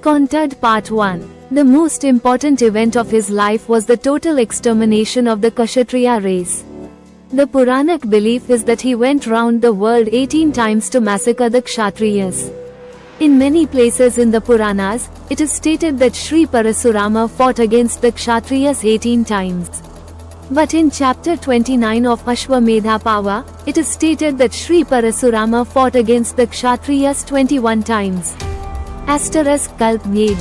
Contad Part 1. The most important event of his life was the total extermination of the Kshatriya race. The Puranic belief is that he went round the world 18 times to massacre the Kshatriyas. In many places in the Puranas, it is stated that Sri Parshurama fought against the Kshatriyas 18 times. But in chapter 29 of Ashwamedha Pava, it is stated that Sri Parshurama fought against the Kshatriyas 21 times. Asterisk Kalp Bhed.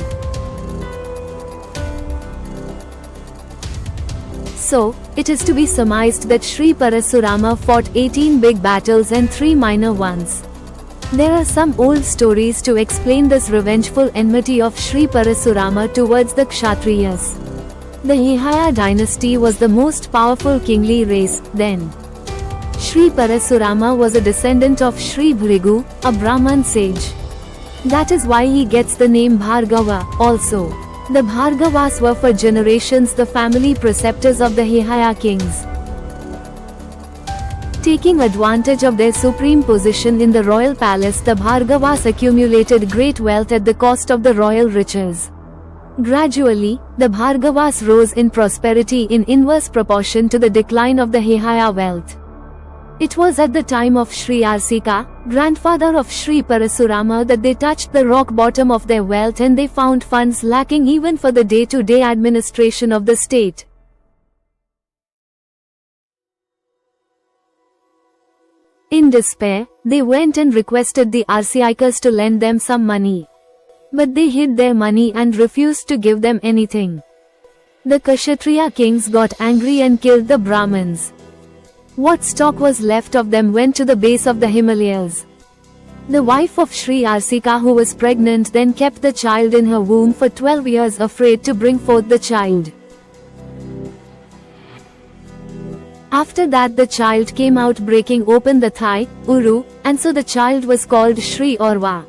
So, it is to be surmised that Sri Parshurama fought 18 big battles and 3 minor ones. There are some old stories to explain this revengeful enmity of Sri Parshurama towards the Kshatriyas. The Hihaya dynasty was the most powerful kingly race then. Sri Parshurama was a descendant of Sri Bhrigu, a Brahman sage. That is why he gets the name Bhargava, also. The Bhargavas were for generations the family preceptors of the Hihaya kings. Taking advantage of their supreme position in the royal palace, the Bhargavas accumulated great wealth at the cost of the royal riches. Gradually, the Bhargavas rose in prosperity in inverse proportion to the decline of the Hihaya wealth. It was at the time of Sri Arsika, grandfather of Sri Parshurama, that they touched the rock bottom of their wealth and they found funds lacking even for the day-to-day administration of the state. In despair, they went and requested the Arsikas to lend them some money. But they hid their money and refused to give them anything. The Kshatriya kings got angry and killed the Brahmins. What stock was left of them went to the base of the Himalayas. The wife of Sri Arsika, who was pregnant, then kept the child in her womb for 12 years, afraid to bring forth the child. After that the child came out breaking open the thigh, Uru, and so the child was called Sri Orva.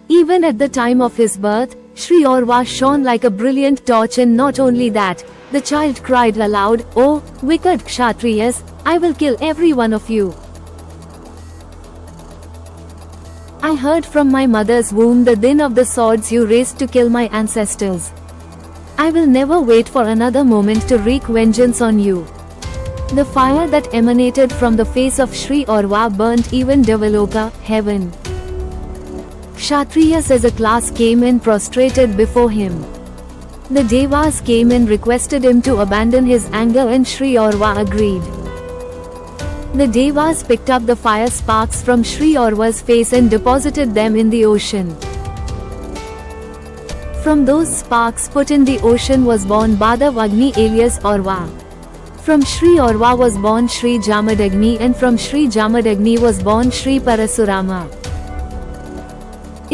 Even at the time of his birth, Sri Orva shone like a brilliant torch, and not only that, the child cried aloud, "Oh, wicked Kshatriyas, I will kill every one of you. I heard from my mother's womb the din of the swords you raised to kill my ancestors. I will never wait for another moment to wreak vengeance on you." The fire that emanated from the face of Sri Orva burnt even Devaloka, heaven. Kshatriyas as a class came and prostrated before him. The Devas came and requested him to abandon his anger, and Sri Orva agreed. The Devas picked up the fire sparks from Sri Orva's face and deposited them in the ocean. From those sparks put in the ocean was born Badavagni alias Orva. From Sri Orva was born Sri Jamadagni, and from Sri Jamadagni was born Sri Parshurama.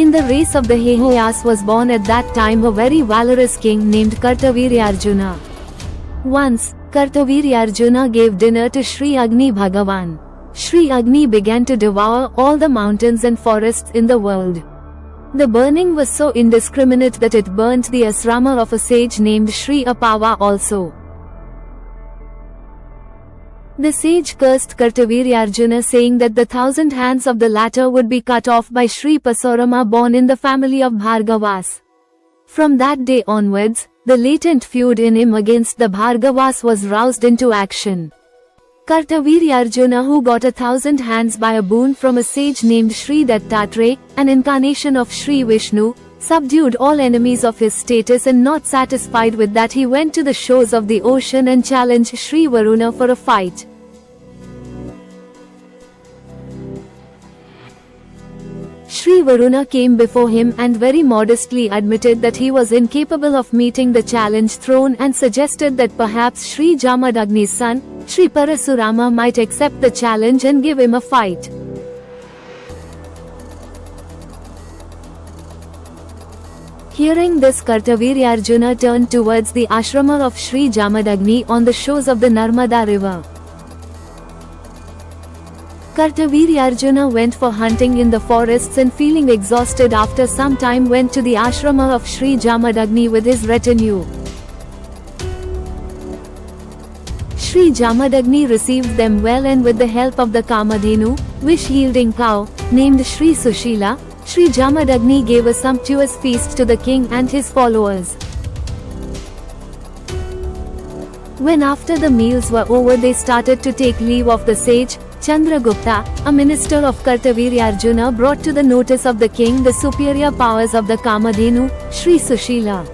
In the race of the Hihayas was born at that time a very valorous king named Kartavirya-Arjuna. Once, Kartavirya-Arjuna gave dinner to Sri Agni Bhagavan. Sri Agni began to devour all the mountains and forests in the world. The burning was so indiscriminate that it burnt the asrama of a sage named Sri Apava also. The sage cursed Kartavirya-Arjuna, saying that the 1,000 hands of the latter would be cut off by Sri Parshurama, born in the family of Bhargavas. From that day onwards, the latent feud in him against the Bhargavas was roused into action. Kartavirya-Arjuna, who got 1,000 hands by a boon from a sage named Sri Dattatreya, an incarnation of Sri Vishnu, subdued all enemies of his status, and not satisfied with that, he went to the shores of the ocean and challenged Sri Varuna for a fight. Sri Varuna came before him and very modestly admitted that he was incapable of meeting the challenge thrown, and suggested that perhaps Sri Jamadagni's son, Sri Parshurama, might accept the challenge and give him a fight. Hearing this, Kartavirya-Arjuna turned towards the ashrama of Sri Jamadagni on the shores of the Narmada river. Kartavirya-Arjuna went for hunting in the forests, and feeling exhausted after some time went to the ashrama of Sri Jamadagni with his retinue. Sri Jamadagni received them well, and with the help of the Kamadhenu, wish-yielding cow, named Sri Sushila, Sri Jamadagni gave a sumptuous feast to the king and his followers. When after the meals were over they started to take leave of the sage, Chandragupta, a minister of Kartavirya brought to the notice of the king the superior powers of the Kamadhenu, Sri Sushila.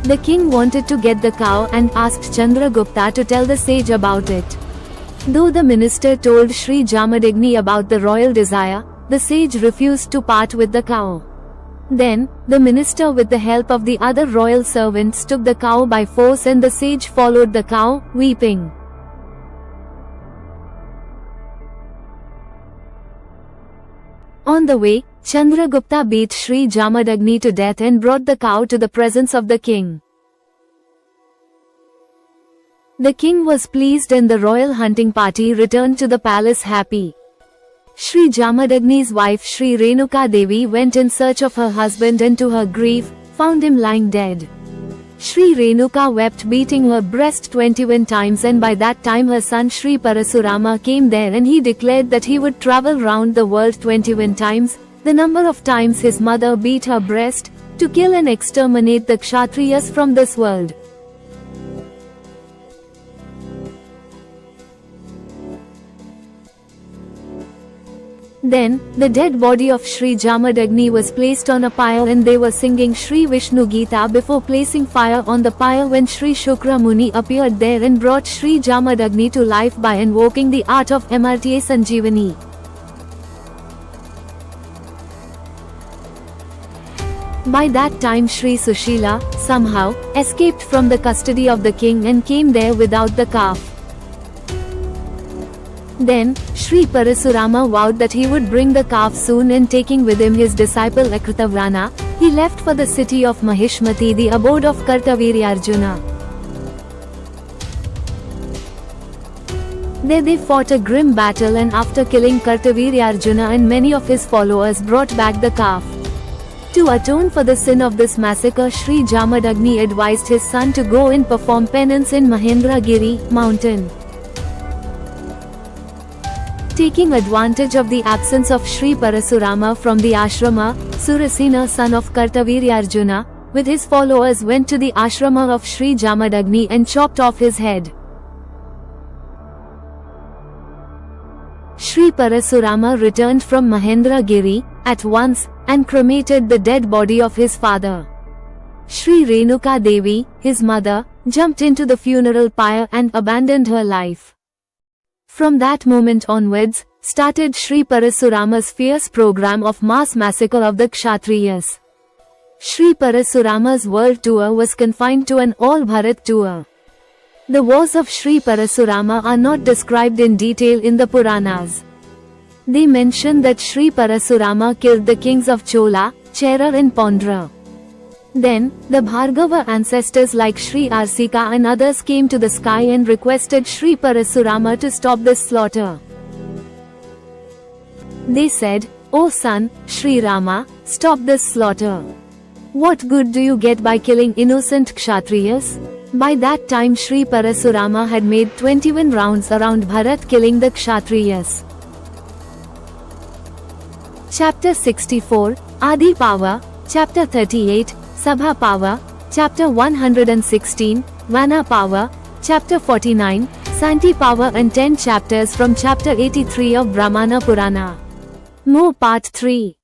The king wanted to get the cow and asked Chandragupta to tell the sage about it. Though the minister told Sri Jamadagni about the royal desire, the sage refused to part with the cow. Then, the minister with the help of the other royal servants took the cow by force and the sage followed the cow, weeping. On the way, Chandragupta beat Sri Jamadagni to death and brought the cow to the presence of the king. The king was pleased and the royal hunting party returned to the palace happy. Sri Jamadagni's wife Sri Renuka Devi went in search of her husband and to her grief, found him lying dead. Sri Renuka wept, beating her breast 21 times, and by that time her son Sri Parshurama came there and he declared that he would travel round the world 21 times, the number of times his mother beat her breast, to kill and exterminate the Kshatriyas from this world. Then, the dead body of Sri Jamadagni was placed on a pyre and they were singing Sri Vishnu Gita before placing fire on the pyre when Sri Shukra Muni appeared there and brought Sri Jamadagni to life by invoking the art of Mrta Sanjeevani. By that time Sri Sushila, somehow, escaped from the custody of the king and came there without the calf. Then, Sri Parshurama vowed that he would bring the calf soon, and taking with him his disciple Akritavrana, he left for the city of Mahishmati, the abode of Kartavirya. There they fought a grim battle, and after killing Kartavirya and many of his followers brought back the calf. To atone for the sin of this massacre, Sri Jamadagni advised his son to go and perform penance in Mahendragiri mountain. Taking advantage of the absence of Sri Parshurama from the ashrama, Surasena, son of Kartavirya, with his followers went to the ashrama of Sri Jamadagni and chopped off his head. Sri Parshurama returned from Mahendragiri at once and cremated the dead body of his father. Sri Renuka Devi, his mother, jumped into the funeral pyre and abandoned her life. From that moment onwards, started Sri Parshurama's fierce program of mass massacre of the Kshatriyas. Sri Parshurama's world tour was confined to an all-Bharat tour. The wars of Sri Parshurama are not described in detail in the Puranas. They mention that Sri Parshurama killed the kings of Chola, Chera and Pondra. Then, the Bhargava ancestors like Sri Arsika and others came to the sky and requested Sri Parshurama to stop this slaughter. They said, "O son, Sri Rama, stop this slaughter. What good do you get by killing innocent Kshatriyas?" By that time Sri Parshurama had made 21 rounds around Bharat killing the Kshatriyas. Chapter 64, Adi Power, Chapter 38, Sabha Power, Chapter 116, Vana Power, Chapter 49, Santi Power, and 10 chapters from Chapter 83 of Brahmana Purana. More Part 3.